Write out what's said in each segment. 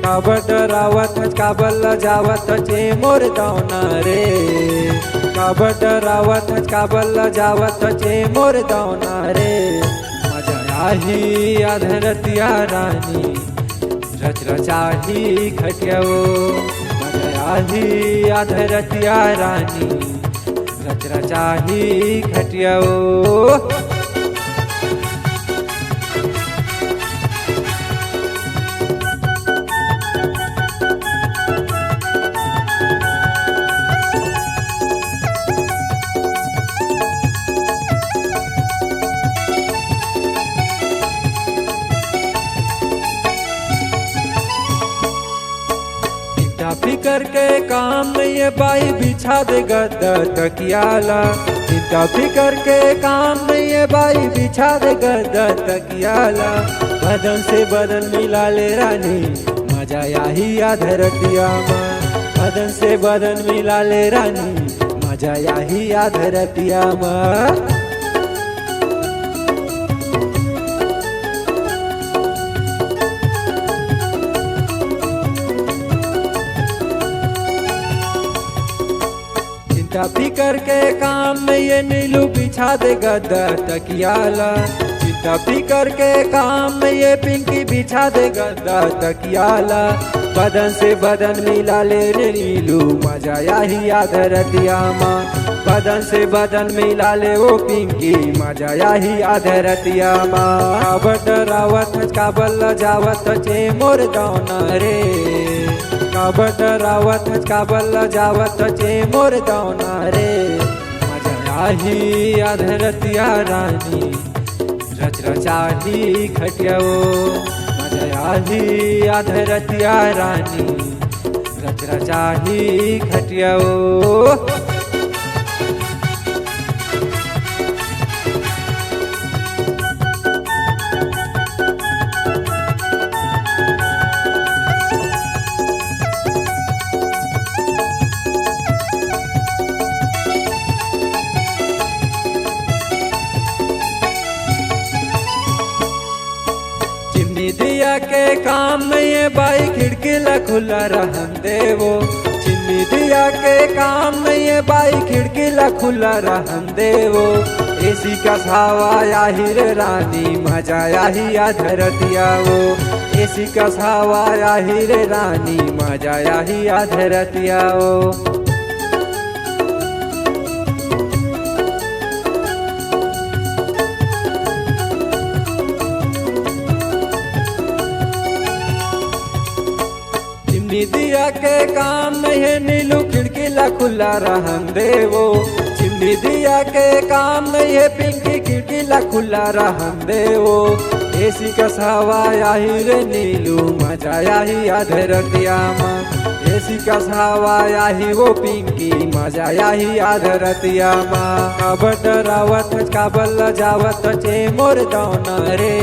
काबड रावत काबल जावत चे मोर दौना रे, काबड रावत काबल जावत चे मोर दौना रे। मजा आही अधरतिया रानी रच रचाही खटियाओ, मजा आही अधरतिया रानी रच रचाही खटियाओ। फिकर के काम में ये बाई बिछा दे गद्दा तकियाला, चिंता फिकर के काम में ये बाई बिछा दे गद्दा तकियाला। बदन से बदन मिला ले रानी मजा याही अधरतिया माँ, बदन से बदन मिला ले रानी मजा याही अधरतिया माँ। फिकर के काम में ये नीलू बिछा दे गद्दा तकियाला, चिंता फिकर के काम में ये पिंकी बिछा दे गद्दा तकियाला। बदन से बदन मिला ले नीलू मजा याही अधरतिया माँ, बदन से बदन मिला ले वो पिंकी मजा याही अधरतिया माँ। काबड रावत काबल जावत चे मोर दौना रे, काबड रावत काबल जावत चे मोर दौना रे। मजा आही अधरतिया रानी रच रचाही खटियाओ, मजा आही अधरतिया रानी रच रचाही खटियाओ। दिया के काम में ये बाई खिड़की ला खुला रहन देवो, चिन्नी दिया के काम में ये बाई खिड़की ला खुला रहन देवो। एसी का हवा याही रे रानी मजा याही अधरतिया वो, एसी का हवा याही रे रानी मजा याही अधरतिया वो। दिया के काम में है नीलू खिड़की ला खुला रहन देवो, चिमनी दिया के काम में है पिंकी खिड़की ला खुला रहन देवो। एसी का हवा याही रे नीलू मजा याही अधरतिया माँ, एसी का हवा याही वो पिंकी मजा याही अधरतिया माँ। काबड रावत काबल जावत चे मोर दौना रे,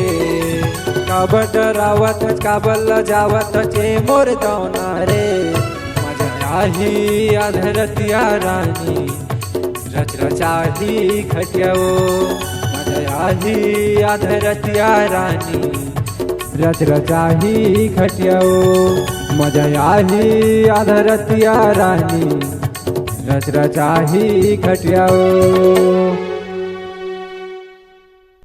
काबड रावत काबल जावत चे मोर दौना रे। मजा आही अधरतिया रानी रच रचाही खटियाओ, मजा आही अधरतिया रानी रच रचाही खटियाओ, मजा आही अधरतिया रानी रच रचाही खटियाओ।